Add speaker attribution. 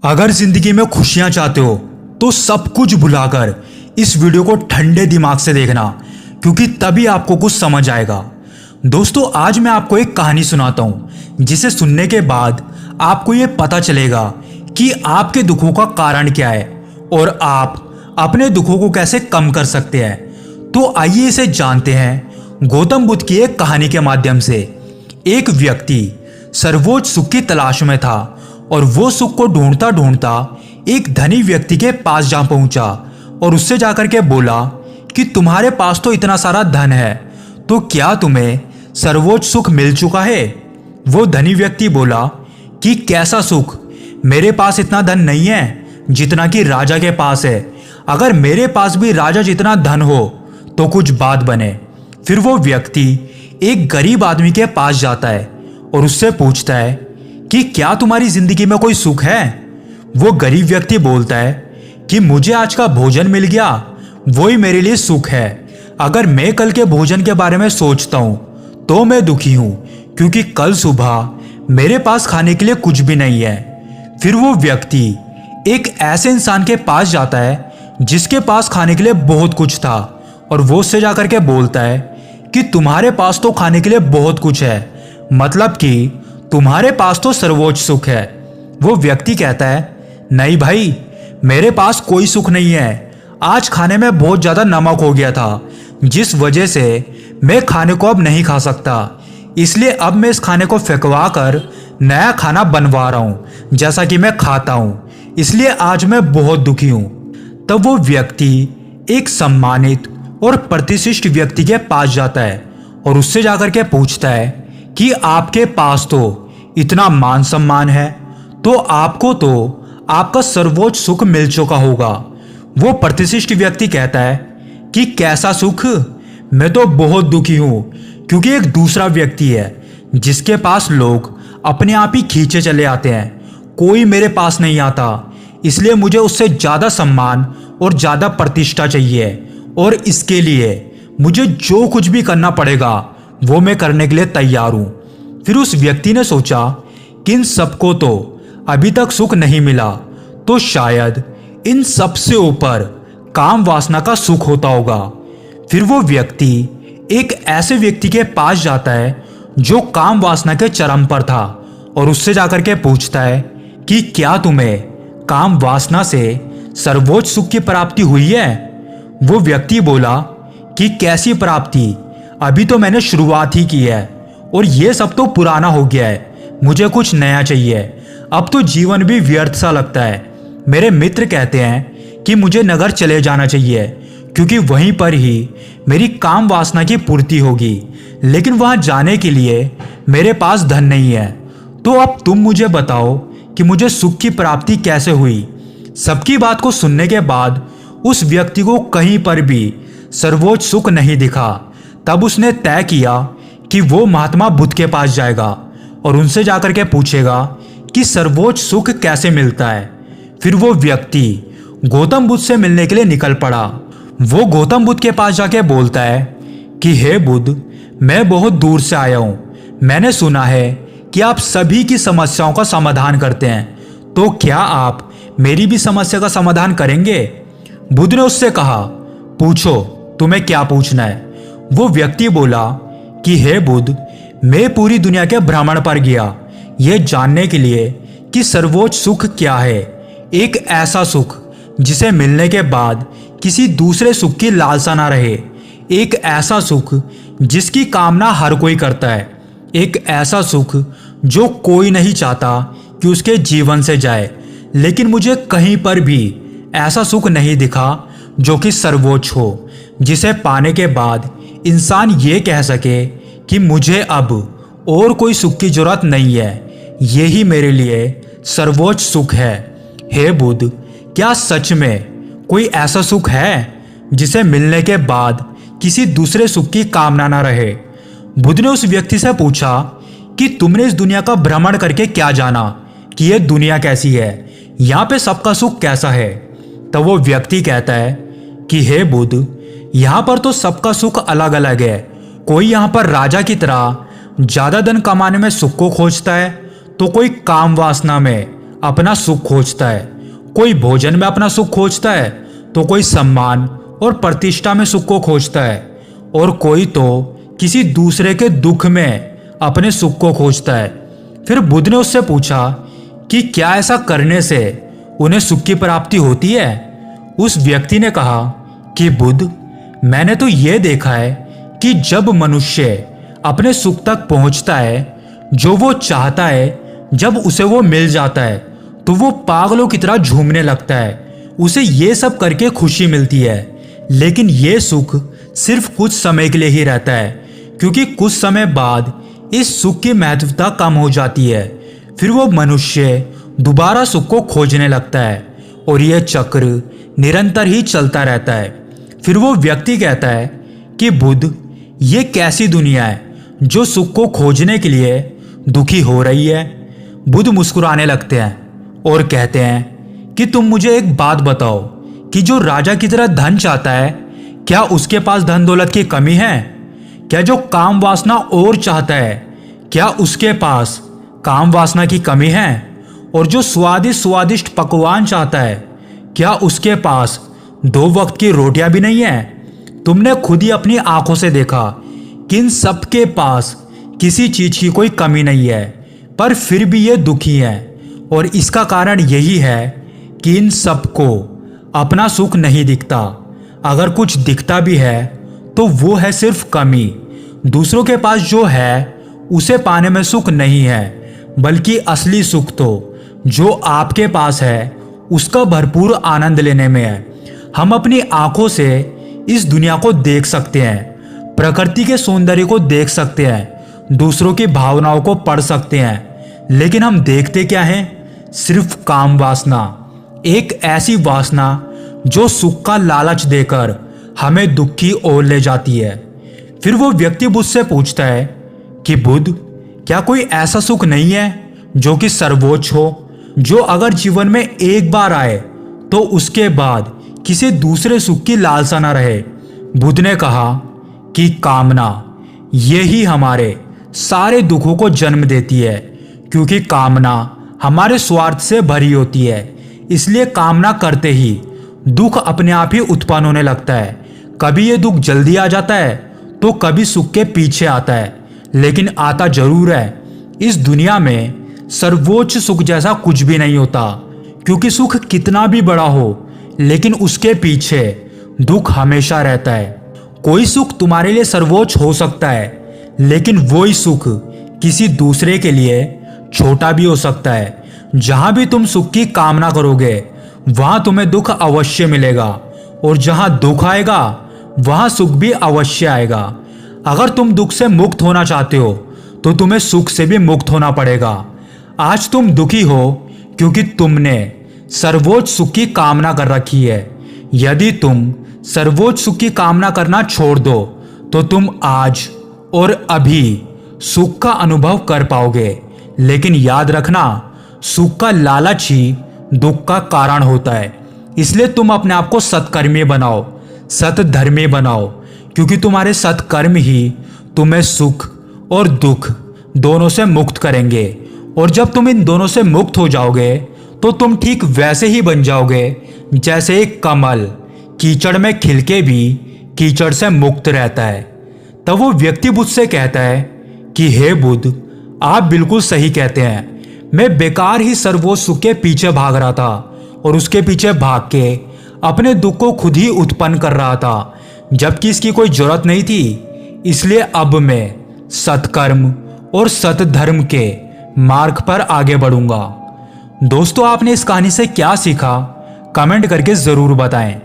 Speaker 1: अगर जिंदगी में खुशियां चाहते हो तो सब कुछ भुलाकर इस वीडियो को ठंडे दिमाग से देखना, क्योंकि तभी आपको कुछ समझ आएगा। दोस्तों, आज मैं आपको एक कहानी सुनाता हूं जिसे सुनने के बाद आपको ये पता चलेगा कि आपके दुखों का कारण क्या है और आप अपने दुखों को कैसे कम कर सकते हैं। तो आइए इसे जानते हैं गौतम बुद्ध की एक कहानी के माध्यम से। एक व्यक्ति सर्वोच्च सुख की तलाश में था और वो सुख को ढूंढता ढूंढता एक धनी व्यक्ति के पास जा पहुंचा और उससे जाकर के बोला कि तुम्हारे पास तो इतना सारा धन है, तो क्या तुम्हें सर्वोच्च सुख मिल चुका है? वो धनी व्यक्ति बोला कि कैसा सुख, मेरे पास इतना धन नहीं है जितना कि राजा के पास है। अगर मेरे पास भी राजा जितना धन हो तो कुछ बात बने। फिर वो व्यक्ति एक गरीब आदमी के पास जाता है और उससे पूछता है कि क्या तुम्हारी जिंदगी में कोई सुख है? वो गरीब व्यक्ति बोलता है कि मुझे आज का भोजन मिल गया, वही मेरे लिए सुख है। अगर मैं कल के भोजन के बारे में सोचता हूं तो मैं दुखी हूं, क्योंकि कल सुबह मेरे पास खाने के लिए कुछ भी नहीं है। फिर वो व्यक्ति एक ऐसे इंसान के पास जाता है जिसके पास खाने के लिए बहुत कुछ था और वो उससे जाकर के बोलता है कि तुम्हारे पास तो खाने के लिए बहुत कुछ है, मतलब कि तुम्हारे पास तो सर्वोच्च सुख है। वो व्यक्ति कहता है नहीं भाई, मेरे पास कोई सुख नहीं है। आज खाने में बहुत ज़्यादा नमक हो गया था, जिस वजह से मैं खाने को अब नहीं खा सकता, इसलिए अब मैं इस खाने को फेंकवा कर नया खाना बनवा रहा हूँ जैसा कि मैं खाता हूँ, इसलिए आज मैं बहुत दुखी हूँ। तब वो व्यक्ति एक सम्मानित और प्रतिष्ठित व्यक्ति के पास जाता है और उससे जाकर के पूछता है कि आपके पास तो इतना मान सम्मान है, तो आपको तो आपका सर्वोच्च सुख मिल चुका होगा। वो प्रतिष्ठित व्यक्ति कहता है कि कैसा सुख, मैं तो बहुत दुखी हूं, क्योंकि एक दूसरा व्यक्ति है जिसके पास लोग अपने आप ही खींचे चले आते हैं, कोई मेरे पास नहीं आता, इसलिए मुझे उससे ज़्यादा सम्मान और ज़्यादा प्रतिष्ठा चाहिए, और इसके लिए मुझे जो कुछ भी करना पड़ेगा वो मैं करने के लिए तैयार हूं। फिर उस व्यक्ति ने सोचा कि इन सबको तो अभी तक सुख नहीं मिला, तो शायद इन सबसे ऊपर काम वासना का सुख होता होगा। फिर वो व्यक्ति एक ऐसे व्यक्ति के पास जाता है जो काम वासना के चरम पर था और उससे जाकर के पूछता है कि क्या तुम्हें काम वासना से सर्वोच्च सुख की प्राप्ति हुई है? वो व्यक्ति बोला कि कैसी प्राप्ति, अभी तो मैंने शुरुआत ही की है और ये सब तो पुराना हो गया है, मुझे कुछ नया चाहिए। अब तो जीवन भी व्यर्थ सा लगता है। मेरे मित्र कहते हैं कि मुझे नगर चले जाना चाहिए, क्योंकि वहीं पर ही मेरी काम वासना की पूर्ति होगी, लेकिन वहां जाने के लिए मेरे पास धन नहीं है। तो अब तुम मुझे बताओ कि मुझे सुख की प्राप्ति कैसे हुई? सबकी बात को सुनने के बाद उस व्यक्ति को कहीं पर भी सर्वोच्च सुख नहीं दिखा। तब उसने तय किया कि वो महात्मा बुद्ध के पास जाएगा और उनसे जाकर के पूछेगा कि सर्वोच्च सुख कैसे मिलता है। फिर वो व्यक्ति गौतम बुद्ध से मिलने के लिए निकल पड़ा। वो गौतम बुद्ध के पास जाके बोलता है कि हे बुद्ध, मैं बहुत दूर से आया हूँ, मैंने सुना है कि आप सभी की समस्याओं का समाधान करते हैं, तो क्या आप मेरी भी समस्या का समाधान करेंगे? बुद्ध ने उससे कहा, पूछो, तुम्हें क्या पूछना है? वो व्यक्ति बोला कि हे बुद्ध, मैं पूरी दुनिया के भ्रमण पर गया यह जानने के लिए कि सर्वोच्च सुख क्या है, एक ऐसा सुख जिसे मिलने के बाद किसी दूसरे सुख की लालसा ना रहे, एक ऐसा सुख जिसकी कामना हर कोई करता है, एक ऐसा सुख जो कोई नहीं चाहता कि उसके जीवन से जाए, लेकिन मुझे कहीं पर भी ऐसा सुख नहीं दिखा जो कि सर्वोच्च हो, जिसे पाने के बाद इंसान ये कह सके कि मुझे अब और कोई सुख की जरूरत नहीं है, यही मेरे लिए सर्वोच्च सुख है। हे बुद्ध, क्या सच में कोई ऐसा सुख है जिसे मिलने के बाद किसी दूसरे सुख की कामना ना रहे? बुद्ध ने उस व्यक्ति से पूछा कि तुमने इस दुनिया का भ्रमण करके क्या जाना कि यह दुनिया कैसी है, यहाँ पे सबका सुख कैसा है? तब वो व्यक्ति कहता है कि हे बुद्ध, यहाँ पर तो सबका सुख अलग अलग है। कोई यहाँ पर राजा की तरह ज़्यादा धन कमाने में सुख को खोजता है, तो कोई काम वासना में अपना सुख खोजता है, कोई भोजन में अपना सुख खोजता है, तो कोई सम्मान और प्रतिष्ठा में सुख को खोजता है, और कोई तो किसी दूसरे के दुख में अपने सुख को खोजता है। फिर बुद्ध ने उससे पूछा कि क्या ऐसा करने से उन्हें सुख की प्राप्ति होती है? उस व्यक्ति ने कहा कि बुद्ध, मैंने तो यह देखा है कि जब मनुष्य अपने सुख तक पहुंचता है, जो वो चाहता है, जब उसे वो मिल जाता है, तो वो पागलों की तरह झूमने लगता है। उसे ये सब करके खुशी मिलती है, लेकिन ये सुख सिर्फ कुछ समय के लिए ही रहता है, क्योंकि कुछ समय बाद इस सुख की महत्वता कम हो जाती है। फिर वो मनुष्य दोबारा सुख को खोजने लगता है और यह चक्र निरंतर ही चलता रहता है। फिर वो व्यक्ति कहता है कि बुद्ध, ये कैसी दुनिया है जो सुख को खोजने के लिए दुखी हो रही है? बुद्ध मुस्कुराने लगते हैं और कहते हैं कि तुम मुझे एक बात बताओ कि जो राजा की तरह धन चाहता है, क्या उसके पास धन दौलत की कमी है? क्या जो काम वासना और चाहता है, क्या उसके पास काम वासना की कमी है? और जो स्वादिष्ट स्वादिष्ट पकवान चाहता है, क्या उसके पास 2 वक्त की रोटियां भी नहीं है? तुमने खुद ही अपनी आंखों से देखा कि इन सबके पास किसी चीज की कोई कमी नहीं है, पर फिर भी ये दुखी हैं। और इसका कारण यही है कि इन सबको अपना सुख नहीं दिखता। अगर कुछ दिखता भी है तो वो है सिर्फ कमी। दूसरों के पास जो है उसे पाने में सुख नहीं है, बल्कि असली सुख तो जो आपके पास है उसका भरपूर आनंद लेने में है। हम अपनी आंखों से इस दुनिया को देख सकते हैं, प्रकृति के सौंदर्य को देख सकते हैं, दूसरों की भावनाओं को पढ़ सकते हैं, लेकिन हम देखते क्या हैं? सिर्फ काम वासना, एक ऐसी वासना जो सुख का लालच देकर हमें दुख की ओर ले जाती है। फिर वो व्यक्ति बुद्ध से पूछता है कि बुद्ध, क्या कोई ऐसा सुख नहीं है जो कि सर्वोच्च हो, जो अगर जीवन में एक बार आए तो उसके बाद किसी दूसरे सुख की लालसा न रहे? बुद्ध ने कहा कि कामना, यही हमारे सारे दुखों को जन्म देती है, क्योंकि कामना हमारे स्वार्थ से भरी होती है। इसलिए कामना करते ही दुख अपने आप ही उत्पन्न होने लगता है। कभी ये दुख जल्दी आ जाता है तो कभी सुख के पीछे आता है, लेकिन आता जरूर है। इस दुनिया में सर्वोच्च सुख जैसा कुछ भी नहीं होता, क्योंकि सुख कितना भी बड़ा हो, लेकिन उसके पीछे दुख हमेशा रहता है। कोई सुख तुम्हारे लिए सर्वोच्च हो सकता है, लेकिन वही सुख किसी दूसरे के लिए छोटा भी हो सकता है। जहां भी तुम सुख की कामना करोगे वहां तुम्हें दुख अवश्य मिलेगा, और जहां दुख आएगा वहां सुख भी अवश्य आएगा। अगर तुम दुख से मुक्त होना चाहते हो तो तुम्हें सुख से भी मुक्त होना पड़ेगा। आज तुम दुखी हो क्योंकि तुमने सर्वोच्च सुख की कामना कर रखी है। यदि तुम सर्वोच्च सुख की कामना करना छोड़ दो तो तुम आज और अभी सुख का अनुभव कर पाओगे। लेकिन याद रखना, सुख का लालच ही दुख का कारण होता है। इसलिए तुम अपने आप को सत्कर्मी बनाओ, सतधर्मी बनाओ, क्योंकि तुम्हारे सत्कर्म ही तुम्हें सुख और दुख दोनों से मुक्त करेंगे। और जब तुम इन दोनों से मुक्त हो जाओगे तो तुम ठीक वैसे ही बन जाओगे जैसे एक कमल कीचड़ में खिलके भी कीचड़ से मुक्त रहता है। तब वो व्यक्ति बुद्ध से कहता है कि हे बुद्ध, आप बिल्कुल सही कहते हैं। मैं बेकार ही सर्वोच्च सुख के पीछे भाग रहा था और उसके पीछे भाग के अपने दुख को खुद ही उत्पन्न कर रहा था, जबकि इसकी कोई जरूरत नहीं थी। इसलिए अब मैं सत्कर्म और सतधर्म के मार्ग पर आगे बढ़ूंगा। दोस्तों, आपने इस कहानी से क्या सीखा? कमेंट करके जरूर बताएं।